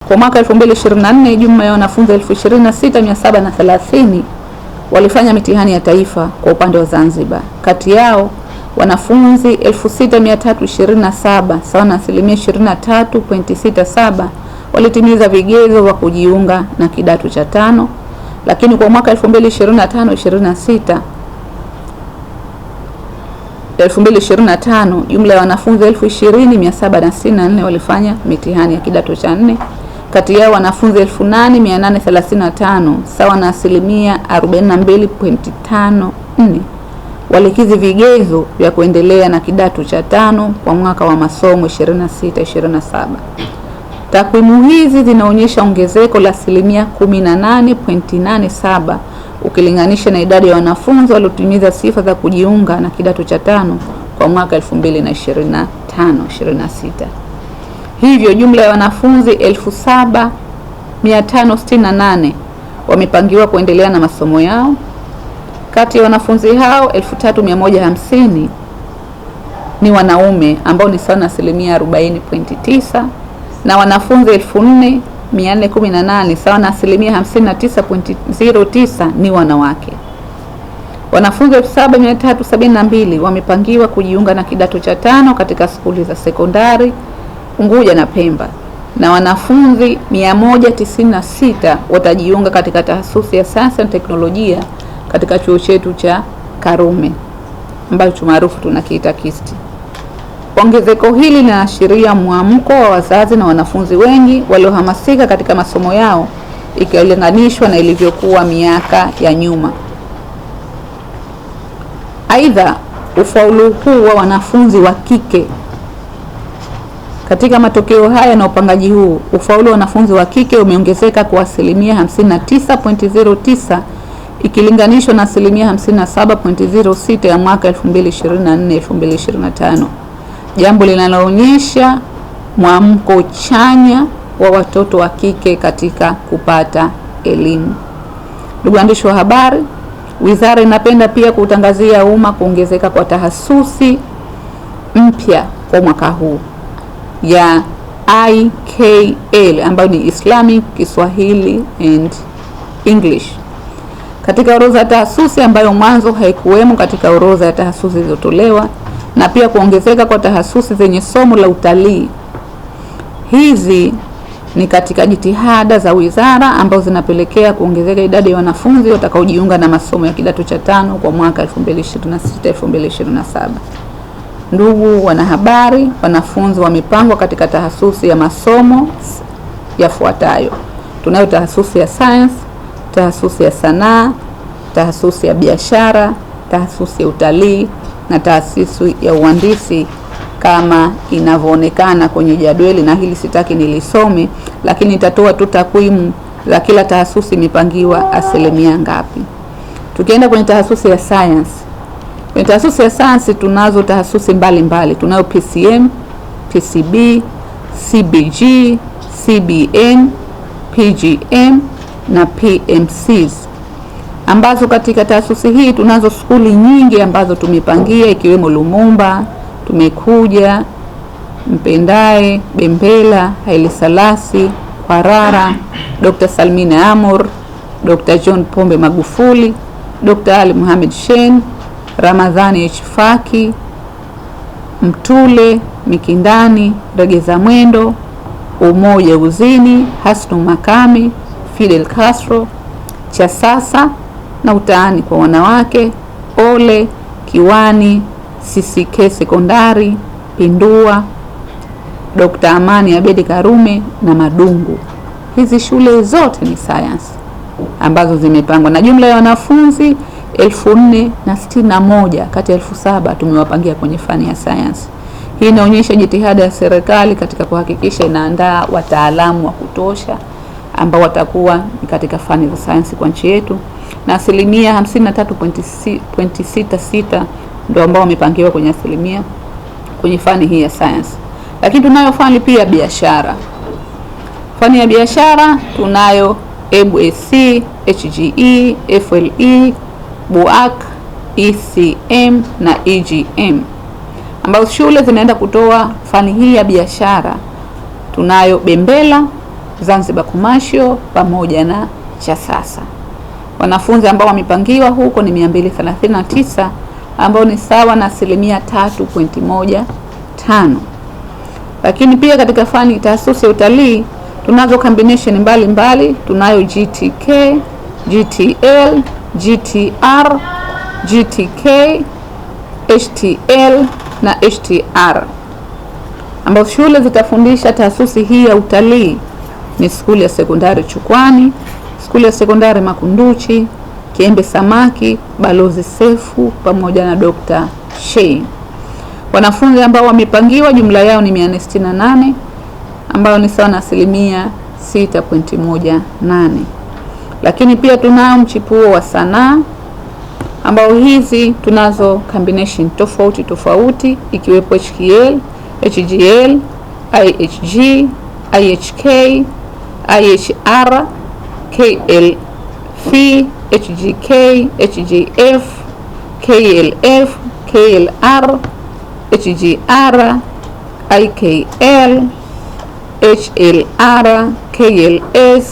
Kwa mwaka 2024 jumla ya wanafunzi 26,730 walifanya mitihani ya taifa kwa upande wa Zanzibar. Kati yao wanafunzi 6,327 sawa na 23.67% walitimiza vigezo vya kujiunga na kidato cha 5, lakini kwa mwaka 2025 jumla ya wanafunzi 20,764 walifanya mitihani ya kidato cha 4. Kati yao wanafunzi 8,835 sawa na 42.54% walikidhi vigezo vya kuendelea na kidato cha 5 kwa mwaka wa masomo 26-27. Takwimu hizi zinaonyesha ongezeko la 18.87% ukilinganisha na idadi ya wanafunzi waliotimiza sifa za kujiunga na kidato cha 5 kwa mwaka 2025-26. Hivyo jumla ya wanafunzi 7,568 wamepangiwa kuendelea na masomo yao. Kati ya wanafunzi hao 3,150 ni wanaume ambao ni sawa na 40.9%, na wanafunzi 4,418 sawa na 59.09% ni wanawake. Wanafunzi 7,372 wamepangiwa kujiunga na kidato cha 5 katika skuli za sekondari Unguja na Pemba, na wanafunzi 196 watajiunga katika tahasusi ya sayansi na teknolojia katika chuo chetu cha Karume ambacho maarufu tunakiita KIST. Ongezeko hili linaashiria mwamko wa wazazi na wanafunzi wengi waliohamasika katika masomo yao ikilinganishwa na ilivyokuwa miaka ya nyuma. Aidha, ufaulu huu wa wanafunzi wa kike katika matokeo haya na upangaji huu, ufaulu wa wanafunzi wa kike umeongezeka kwa 59.09% ikilinganishwa na 57.06% ya mwaka 2024-2025, jambo linaloonyesha mwamko chanya wa watoto wa kike katika kupata elimu. Ndugu waandishi wa habari, wizara inapenda pia kutangazia umma kuongezeka kwa tahasusi mpya kwa mwaka huu ya IKL ambayo ni Islamic, Kiswahili and English katika orodha ya tahasusi ambayo mwanzo haikuwemo katika orodha ya tahasusi zilizotolewa, na pia kuongezeka kwa tahasusi zenye somo la utalii. Hizi ni katika jitihada za wizara ambazo zinapelekea kuongezeka idadi ya wanafunzi watakaojiunga na masomo ya kidato cha 5 kwa mwaka 2026-2027. Ndugu wanahabari, wanafunzi wamepangwa katika tahasusi ya masomo yafuatayo. Tunayo tahasusi ya science, tahasusi ya sanaa, tahasusi ya biashara, tahasusi ya utalii na tahasusi ya uhandisi kama inavyoonekana kwenye jadwali, na hili sitaki nilisome, lakini nitatoa tu takwimu za kila tahasusi imepangiwa asilimia ngapi. Tukienda kwenye tahasusi ya science, kwenye tahasusi ya science tunazo tahasusi mbalimbali. Tunayo PCM, PCB, CBG, CBN, PGM na PMCs, ambazo katika tahasusi hii tunazo skuli nyingi ambazo tumepangia ikiwemo Lumumba, Tumekuja, Mpendae, Bembela, Haile Selassie, Kwarara, Dr. Salmina Amur, Dr. John Pombe Magufuli, Dr. Ali Mohamed Shein, Ramadhani H. Faki, Mtule, Mikindani, Regeza Mwendo, Umoja Uzini, Hasnu Makame, Fidel Castro, Chasasa na utaani kwa wanawake, Ole, Kiwani, CCK Sekondari, Pindua, Dr. Amani Abedi Karume na Madungu. Hizi shule zote ni science ambazo zimepangwa na jumla ya wanafunzi 4,061 kati ya 7,000 tumewapangia kwenye fani ya science. Hii inaonyesha jitihada ya serikali katika kuhakikisha inaandaa wataalamu wa kutosha ambao watakuwa katika fani za science kwa nchi yetu, na asilimia 53.66 ndio ambao wamepangiwa kwenye asilimia kwenye fani hii ya science. Lakini tunayo fani pia biashara. Fani ya biashara tunayo EBUSC, HGE, FLE, BUAC, ECM na EGM ambazo shule zinaenda kutoa fani hii ya biashara. Tunayo Bembela, Zanzibar Commercial pamoja na cha sasa. Wanafunzi ambao wamepangiwa huko ni 239 ambao ni sawa na 3.15. Lakini pia katika fani tahasusi ya utalii tunazo combination mbalimbali. Tunayo GTK, GTL, GTR, GTK, HTL na HTR, ambao shule zitafundisha tahasusi hii ya utalii ni skuli ya sekondari Chukwani, skuli ya sekondari Makunduchi, Kiembe Samaki, Balozi Sefu pamoja na Dr. Shein. Wanafunzi ambao wamepangiwa jumla yao ni 468 ambao ni sawa na 6.18. Lakini pia tunao mchipuo wa sanaa ambao hizi tunazo combination tofauti tofauti ikiwepo HKL, HGL, IHG, IHK, IHR, KLF, HGK, HGF, KLF, KLR, HGR, IKL, HLR, KLS,